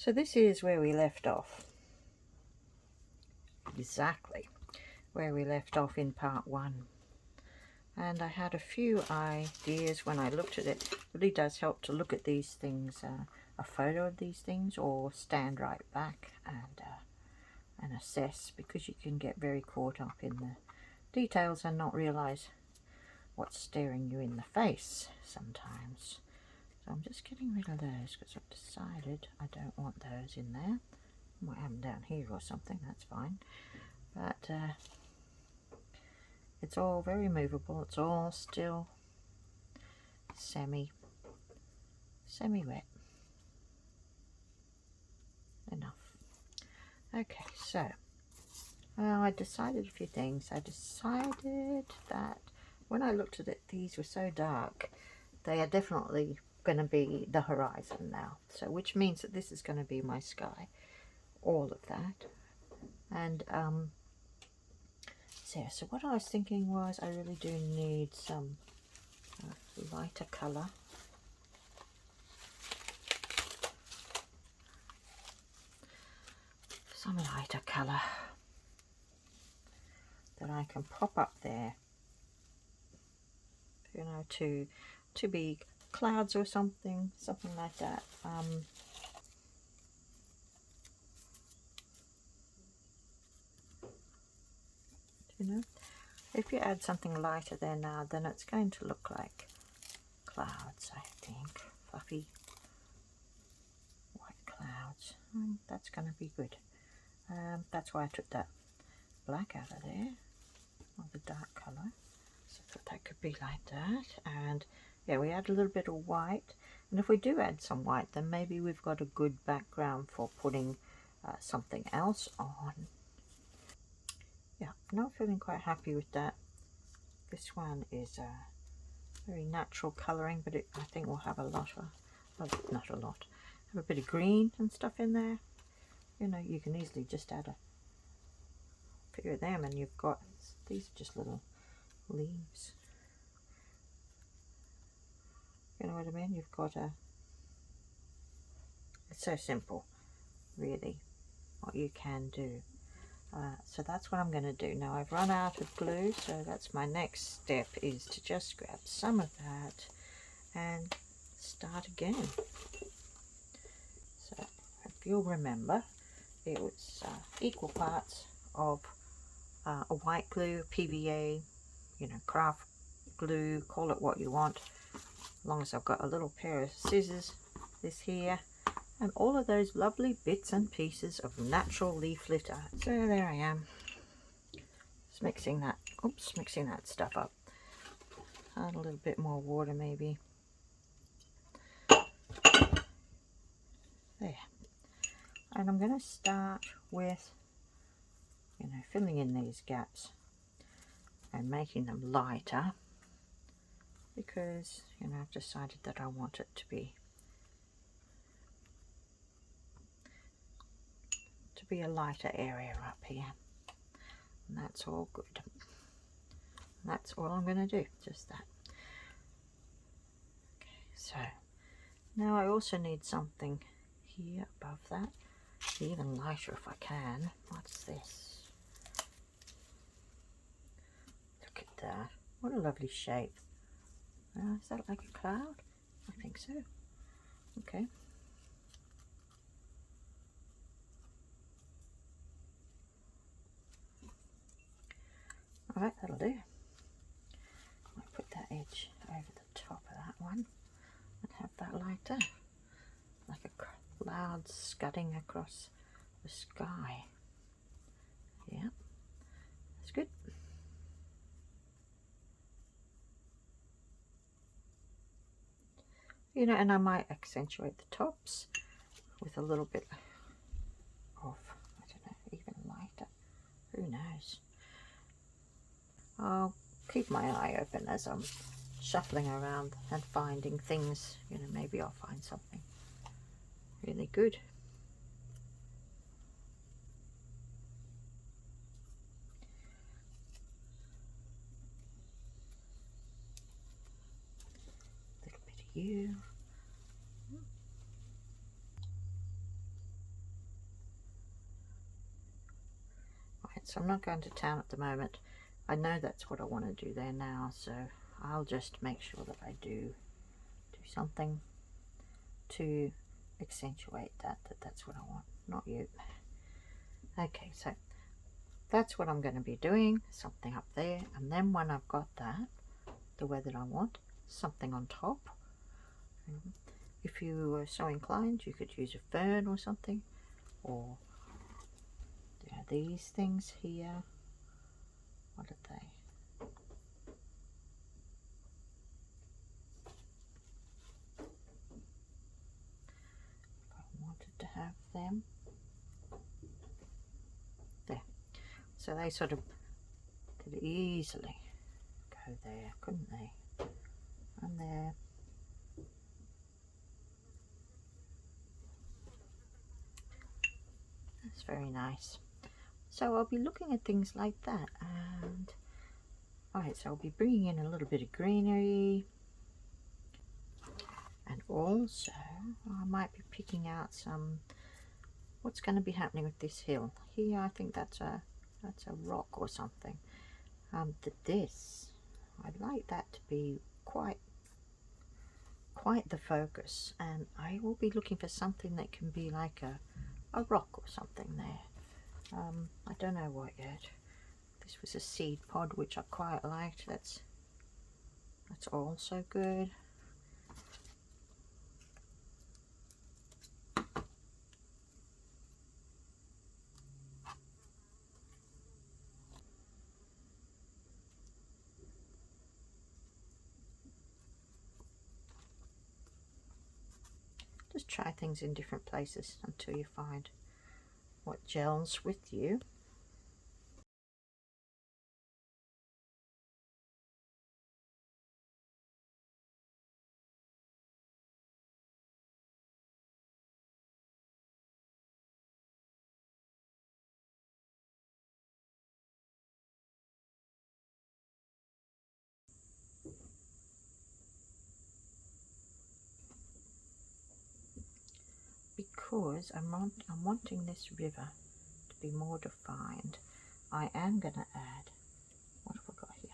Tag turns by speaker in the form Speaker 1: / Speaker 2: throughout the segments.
Speaker 1: So this is where we left off. Exactly where we left off in part 1. And I had a few ideas when I looked at it. It really does help to look at these things, a photo of these things, or stand right back and assess, because you can get very caught up in the details and not realize what's staring you in the face sometimes. So I'm just getting rid of those because I've decided I don't want those in there. I might have them down here or something, that's fine. But it's all very movable. It's all still semi-wet. Enough. Okay, so I decided a few things. I decided that when I looked at it, these were so dark. They are definitely going to be the horizon now. So which means that this is going to be my sky. All of that. And so what I was thinking was I really do need some lighter colour. Some lighter colour that I can pop up there, you know, to be clouds or something like that. You know, if you add something lighter there now, then it's going to look like clouds, I think. Fluffy white clouds. That's going to be good. That's why I took that black out of there, or the dark colour. So I thought that could be like that. And yeah, we add a little bit of white. And if we do add some white, then maybe we've got a good background for putting something else on. Yeah, not feeling quite happy with that. This one is very natural colouring, but I think we'll have a lot of, not a lot, have a bit of green and stuff in there. You know, you can easily just add a few of them and you've got, these are just little leaves. You know what I mean? You've got it's so simple, really, what you can do. So that's what I'm going to do. Now I've run out of glue, so that's my next step, is to just grab some of that and start again. So if you'll remember, it was equal parts of a white glue, PVA, you know, craft glue, call it what you want, as long as I've got a little pair of scissors, this here, and all of those lovely bits and pieces of natural leaf litter. So there I am, just mixing that, mixing that stuff up. Add a little bit more water maybe. There. And I'm going to start with, you know, filling in these gaps and making them lighter, because, you know, I've decided that I want it to be a lighter area up here, and that's all good. And that's all I'm going to do, just that. Okay, so now I also need something here above that, even lighter if I can. What's this? Look at that, what a lovely shape. Is that like a cloud? I think so. Okay. Alright, that'll do. I'll put that edge over the top of that one and have that lighter, like a cloud scudding across the sky. Yeah, that's good. You know, and I might accentuate the tops with a little bit of, I don't know, even lighter. Who knows? I'll keep my eye open as I'm shuffling around and finding things. You know, maybe I'll find something really good. A little bit of you. so I'm not going to town at the moment. I know that's what I want to do there now, so I'll just make sure that I do something to accentuate that's what I want, not you. Okay, so that's what I'm going to be doing, something up there, and then when I've got that the way that I want, something on top. If you were so inclined, you could use a fern or something, or these things here. What are they? If I wanted to have them there, so they sort of could easily go there, couldn't they? And there. That's very nice. So I'll be looking at things like that, and alright, so I'll be bringing in a little bit of greenery, and also I might be picking out some what's going to be happening with this hill here. I think that's a rock or something. This, I'd like that to be quite the focus, and I will be looking for something that can be like a rock or something there. I don't know what yet. This was a seed pod which I quite liked. That's also good. Just try things in different places until you find what gels with you. Because I'm wanting this river to be more defined, I am going to add, what have I got here?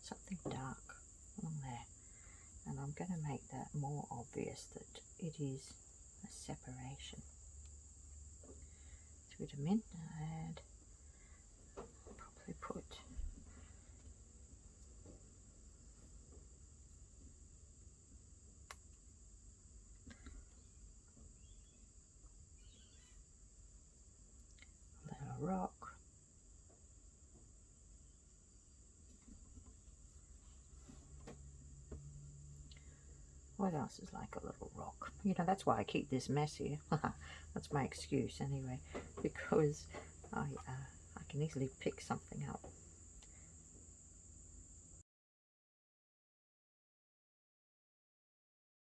Speaker 1: Something dark along there. And I'm going to make that more obvious that it is a separation. So with a mint, add, probably put a little rock. What else is like a little rock? You know, that's why I keep this messy. That's my excuse anyway, because I can easily pick something up.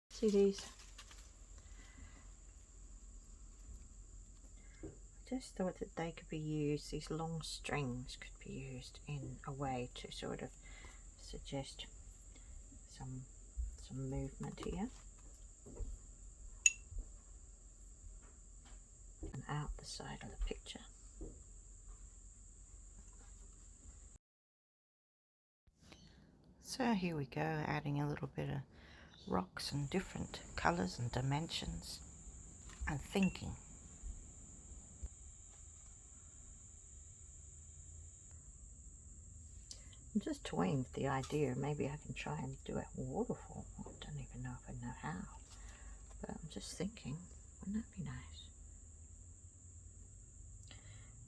Speaker 1: See these? I just thought that they could be used, these long strings could be used in a way to sort of suggest some movement here. And out the side of the picture. So here we go, adding a little bit of rocks and different colours and dimensions and thinking. I'm just toying with the idea, maybe I can try and do a waterfall. I don't even know if I know how, but I'm just thinking, wouldn't that be nice?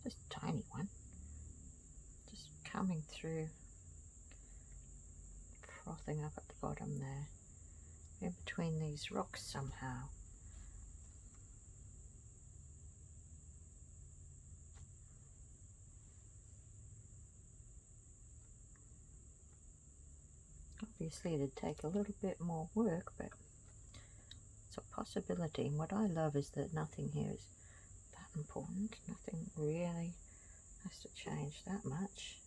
Speaker 1: Just a tiny one, just coming through, frothing up at the bottom there, in between these rocks somehow. Obviously it'd take a little bit more work, but it's a possibility. And what I love is that nothing here is that important. Nothing really has to change that much.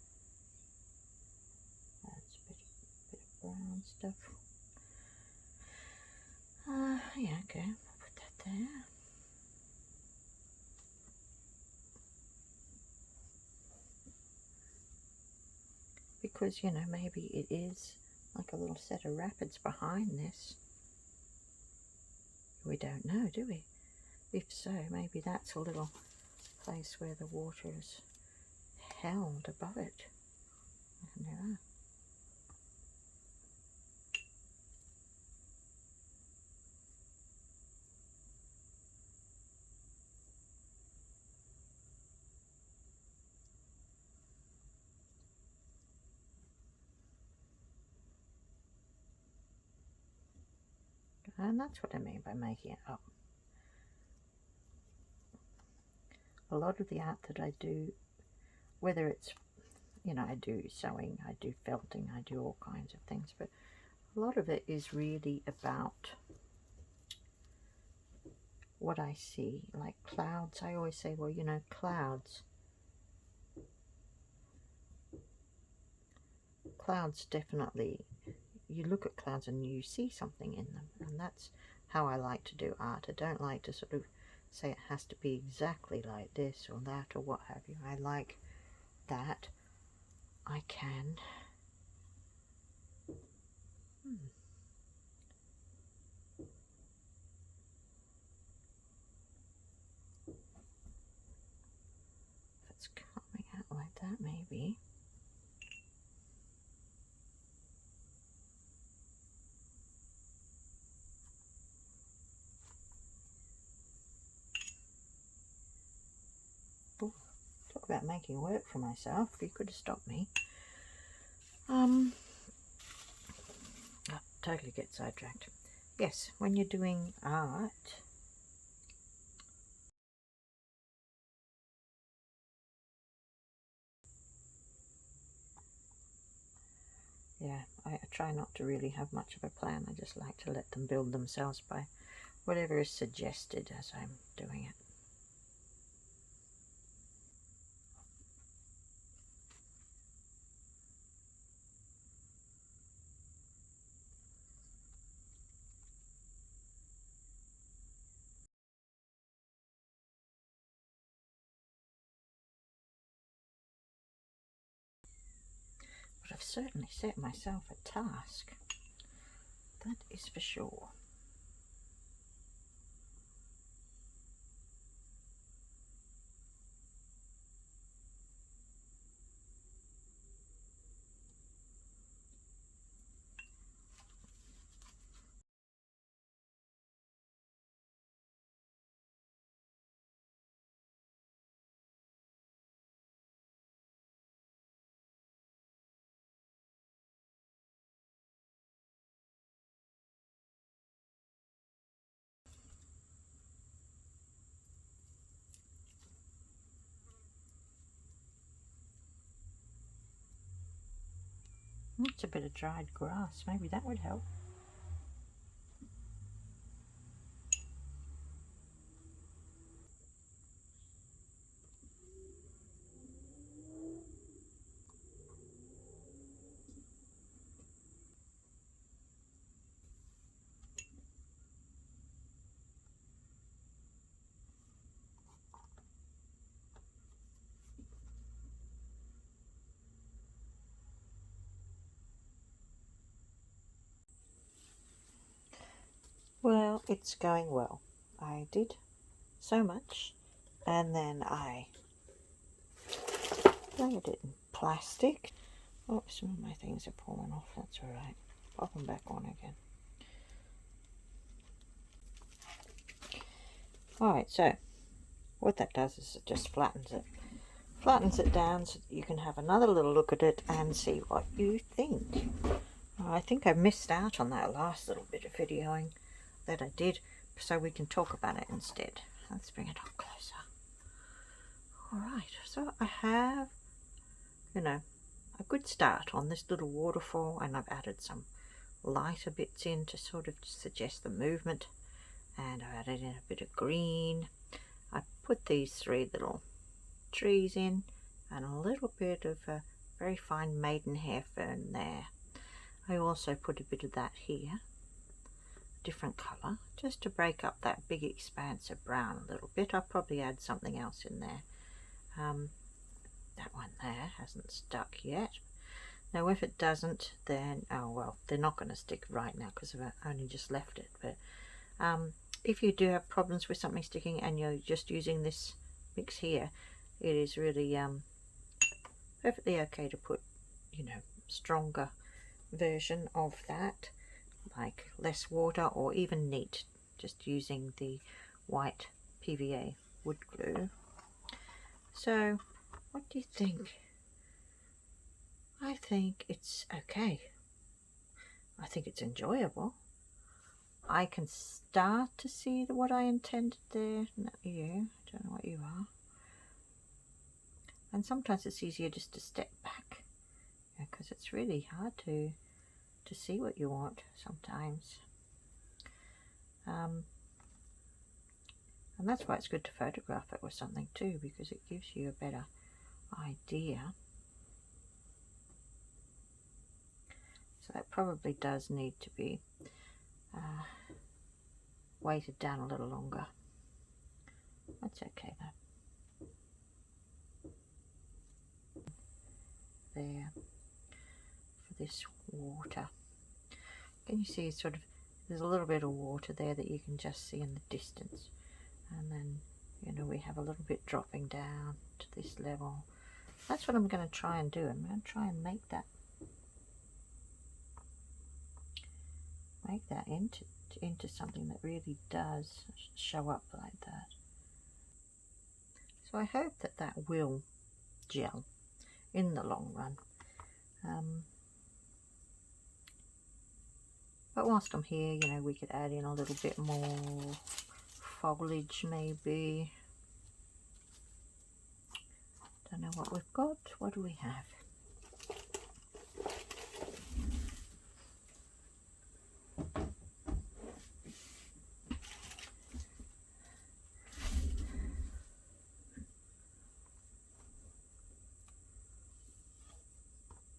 Speaker 1: That's a bit of brown stuff. Yeah, okay, I'll put that there. because, you know, maybe it is like a little set of rapids behind this. We don't know, do we? If so, maybe that's a little place where the water is held above it. And there are. And that's what I mean by making it up. A lot of the art that I do, whether it's, you know, I do sewing, I do felting, I do all kinds of things, but a lot of it is really about what I see, like clouds. I always say, well, you know, clouds definitely, you look at clouds and you see something in them, and that's how I like to do art. I don't like to sort of say it has to be exactly like this or that or what have you. I like that I can if it's coming out like that, maybe. Ooh, talk about making work for myself. You could have stopped me. Totally get sidetracked. Yes, when you're doing art, yeah, I try not to really have much of a plan. I just like to let them build themselves by whatever is suggested as I'm doing it. But I've certainly set myself a task, that is for sure. It's a bit of dried grass, maybe that would help. Well, it's going well. I did so much, and then I layered it in plastic. Oh, some of my things are falling off, that's alright. Pop them back on again. Alright, so what that does is it just flattens it. Flattens it down so that you can have another little look at it and see what you think. I think I missed out on that last little bit of videoing that I did, so we can talk about it instead. Let's bring it up closer. Alright, so I have, you know, a good start on this little waterfall, and I've added some lighter bits in to sort of suggest the movement, and I added in a bit of green. I put these three little trees in and a little bit of a very fine maidenhair fern there. I also put a bit of that here, different colour, just to break up that big expanse of brown a little bit. I'll probably add something else in there. That one there hasn't stuck yet. Now if it doesn't, then, oh well, they're not going to stick right now because I've only just left it. But if you do have problems with something sticking and you're just using this mix here, it is really perfectly okay to put, you know, stronger version of that, like less water or even neat, just using the white PVA wood glue. So what do you think? I think it's okay. I think it's enjoyable. I can start to see what I intended there. Not you. I don't know what you are. And sometimes it's easier just to step back, because it's really hard to see what you want sometimes. And that's why it's good to photograph it with something too, because it gives you a better idea. So that probably does need to be weighted down a little longer. That's okay though. There, for this water. Can you see sort of, there's a little bit of water there that you can just see in the distance. And then, you know, we have a little bit dropping down to this level. That's what I'm going to try and do. I'm going to try and make that into something that really does show up like that. So I hope that that will gel in the long run. But whilst I'm here, you know, we could add in a little bit more foliage maybe. Don't know what we've got. What do we have?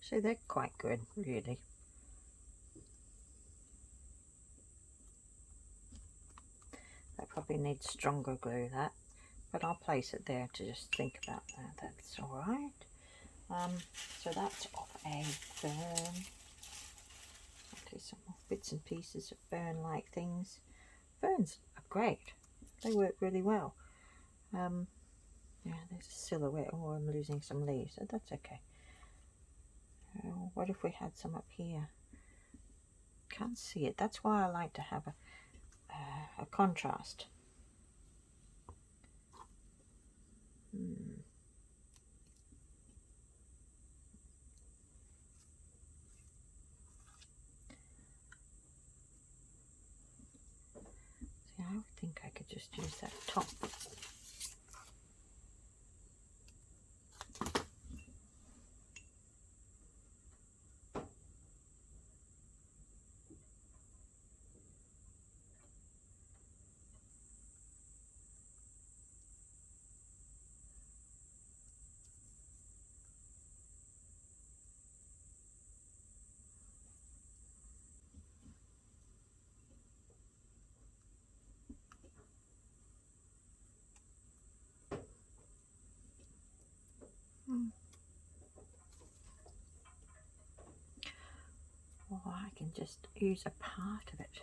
Speaker 1: So they're quite good, really. That probably needs stronger glue, that, but I'll place it there to just think about that. That's all right. So that's off a fern. Okay, some more bits and pieces of fern-like things. Ferns are great. They work really well. Yeah, there's a silhouette. Oh, I'm losing some leaves, so that's okay. What if we had some up here? Can't see it. That's why I like to have a contrast. See, I think I could just use that top. Or I can just use a part of it.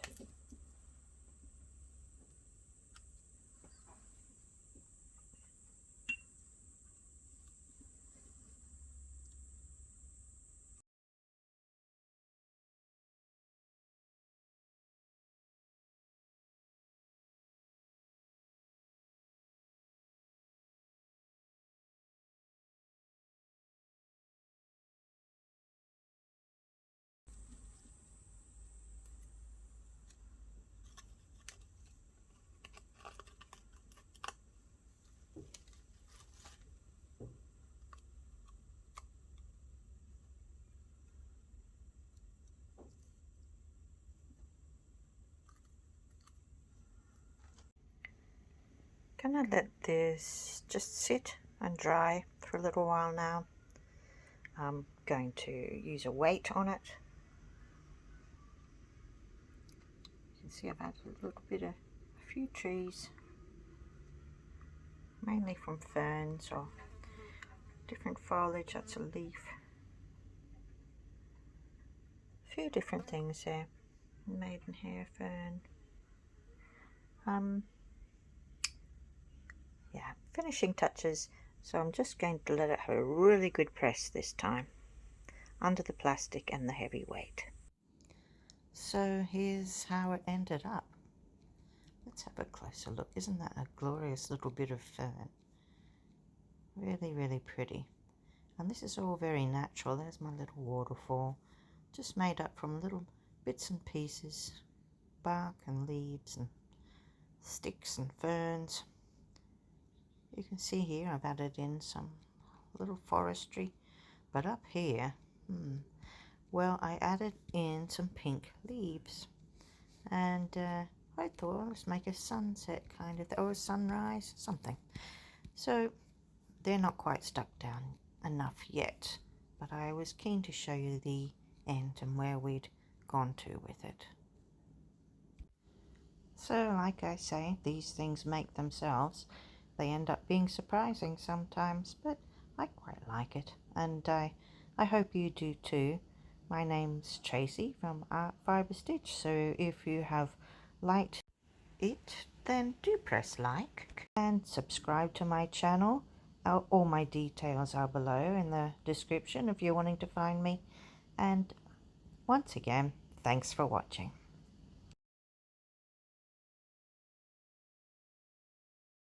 Speaker 1: Gonna let this just sit and dry for a little while now. I'm going to use a weight on it. You can see I've had a little bit of a few trees, mainly from ferns or different foliage. That's a leaf. A few different things there. Maidenhair fern. Yeah, finishing touches. So I'm just going to let it have a really good press this time, under the plastic and the heavy weight. So here's how it ended up. Let's have a closer look. Isn't that a glorious little bit of fern? Really, really pretty. And this is all very natural. There's my little waterfall, just made up from little bits and pieces, bark and leaves and sticks and ferns. You can see here I've added in some little forestry, but up here, well, I added in some pink leaves, and I thought let's make a sunset kind of, or a sunrise, something. So they're not quite stuck down enough yet, but I was keen to show you the end and where we'd gone to with it. So like I say, these things make themselves. They end up being surprising sometimes, but I quite like it, and I hope you do too. My name's Tracey from Art Fibre Stitch, so if you have liked it, then do press like and subscribe to my channel. All my details are below in the description if you're wanting to find me. And once again, thanks for watching.